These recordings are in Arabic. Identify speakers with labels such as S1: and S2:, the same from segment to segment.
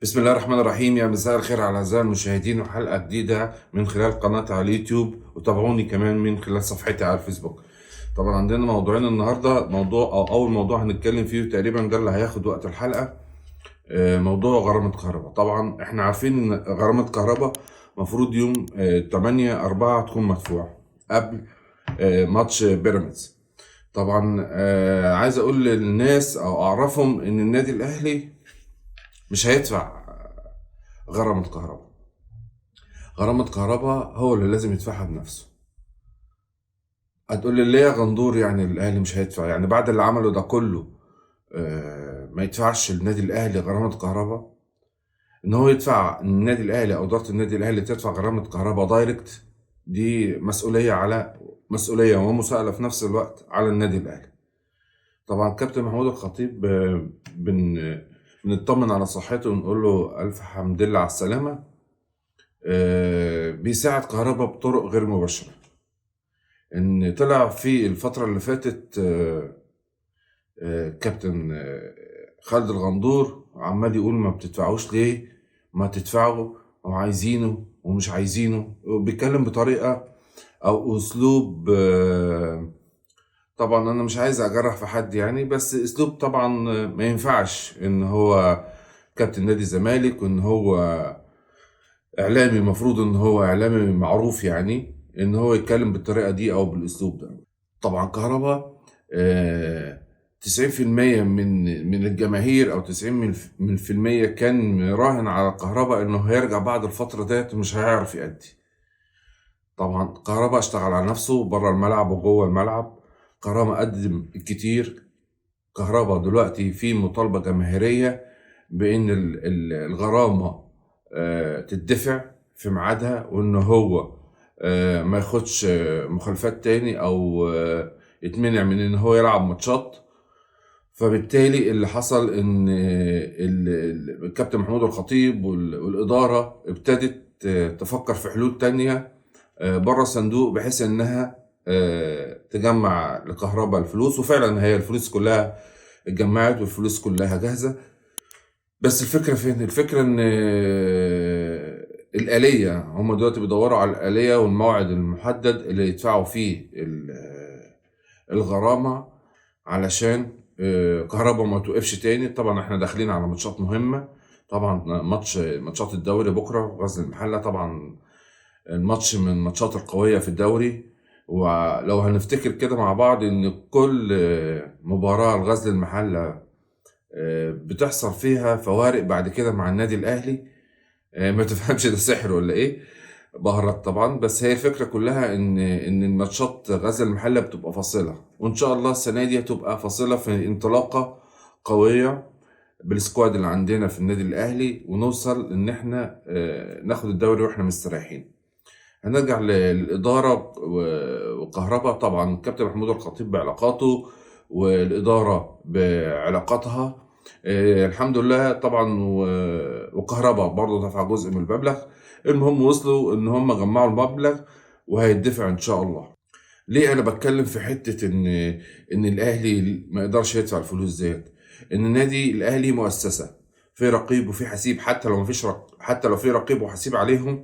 S1: بسم الله الرحمن الرحيم. يا مساء الخير على أعزائي المشاهدين، وحلقة جديدة من خلال قناتي على اليوتيوب، وتابعوني كمان من خلال صفحتي على الفيسبوك. طبعا عندنا موضوعين النهارده. موضوع أو أول موضوع هنتكلم فيه تقريبا ده اللي هياخد وقت الحلقة، موضوع غرامة كهرباء. طبعا احنا عارفين إن غرامة كهرباء مفروض يوم 8/4 تكون مدفوعة قبل ماتش بيراميدز. طبعا عايز أقول للناس أو أعرفهم إن النادي الأهلي مش هيدفع غرامة كهرباء. غرامة كهرباء هو اللي لازم يدفعها بنفسه. هتقول لي ليه يا غندور؟ يعني الاهلي مش هيدفع؟ يعني بعد اللي عمله ده كله ما يدفعش النادي الاهلي غرامة كهرباء؟ ان هو يدفع النادي الاهلي او ادارة النادي الاهلي تدفع غرامة كهرباء دايركت، دي مسؤولية ومساءلة في نفس الوقت على النادي الاهلي. طبعا كابتن محمود الخطيب بنطمن على صحته ونقول له الف حمد لله على السلامة. بيساعد كهرباء بطرق غير مباشرة. ان طلع في الفترة اللي فاتت كابتن خالد الغندور عمال يقول ما بتدفعوش ليه، ما تدفعوا وعايزينه ومش عايزينه، وبيتكلم بطريقة او اسلوب. طبعا انا مش عايز اجرح في حد يعني، بس اسلوب طبعا ما ينفعش ان هو كابتن نادي الزمالك، وان هو اعلامي، المفروض ان هو اعلامي معروف، يعني ان هو يتكلم بالطريقة دي او بالاسلوب ده. طبعا كهربا 90% من الجماهير او 90% كان راهن على كهربا انه هيرجع بعد الفترة ديت ومش هيعرف يأدي. طبعا كهربا اشتغل على نفسه بره الملعب وجوه الملعب. كهربا قدم الكتير. كهربا دلوقتي في مطالبة جماهيرية بان الغرامة تدفع في ميعادها، وان هو ما ياخدش مخالفات تاني او يتمنع من ان هو يلعب ماتشات. فبالتالي اللي حصل ان الكابتن محمود الخطيب والاداره ابتدت تفكر في حلول تانية بره الصندوق، بحيث انها تجمع لكهرباء الفلوس. وفعلا هي الفلوس كلها اتجمعت والفلوس كلها جاهزه. بس الفكره فين؟ الفكره ان الآلية، هم دلوقتي بيدوروا على الآلية والموعد المحدد اللي يدفعوا فيه الغرامة، علشان كهربا ما توقفش تاني. طبعا احنا داخلين على ماتشات مهمة. طبعا ماتشات الدوري بكرة غزل المحلة، طبعا الماتش من الماتشات القوية في الدوري. ولو هنفتكر كده مع بعض ان كل مباراة لغزل المحلة بتحصل فيها فوارق بعد كده مع النادي الأهلي. ما تفهمش ده سحر ولا ايه، بهرت طبعا. بس هي الفكره كلها ان الماتشات غزل المحله بتبقى فاصله، وان شاء الله السنه دي هتبقى فاصله في انطلاقه قويه بالسكواد اللي عندنا في النادي الاهلي، ونوصل ان احنا ناخد الدوري واحنا مستريحين. هنرجع للاداره وكهرباء. طبعا الكابتن محمود الخطيب بعلاقاته والاداره بعلاقاتها الحمد لله. طبعا وكهرباء برضه دفع جزء من المبلغ. المهم وصلوا ان هم جمعوا المبلغ وهيدفع ان شاء الله. ليه انا بتكلم في حته ان الاهلي ما يقدرش يدفع الفلوس ديت؟ ان النادي الاهلي مؤسسه في رقيب وفي حسيب. حتى لو مفيش حتى لو في رقيب وحسيب عليهم،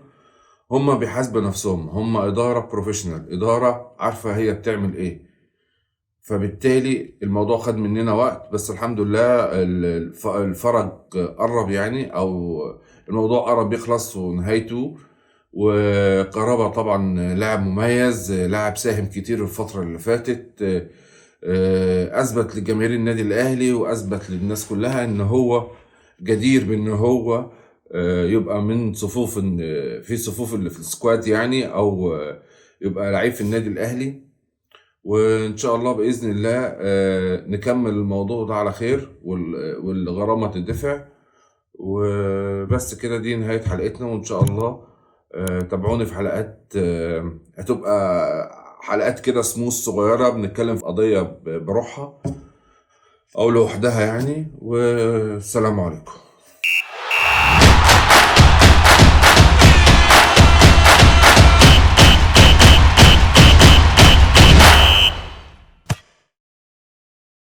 S1: هم بيحاسبوا نفسهم. هم اداره بروفيشنال، اداره عارفه هي بتعمل ايه. فبالتالي الموضوع خد مننا وقت، بس الحمد لله الفرج قرب يعني، او الموضوع قرب يخلص ونهايته. وكهربا طبعا لاعب مميز، لاعب ساهم كتير الفترة اللي فاتت. اثبت لجماهير النادي الاهلي واثبت للناس كلها ان هو جدير بان هو يبقى من صفوف في صفوف اللي في السكواد يعني، او يبقى لعيب في النادي الاهلي. وإن شاء الله بإذن الله نكمل الموضوع ده على خير والغرامة تدفع. وبس كده، دي نهاية حلقتنا. وإن شاء الله تابعوني في حلقات هتبقى حلقات كده سموث صغيرة، بنتكلم في قضية بروحها أو لوحدها يعني. والسلام عليكم.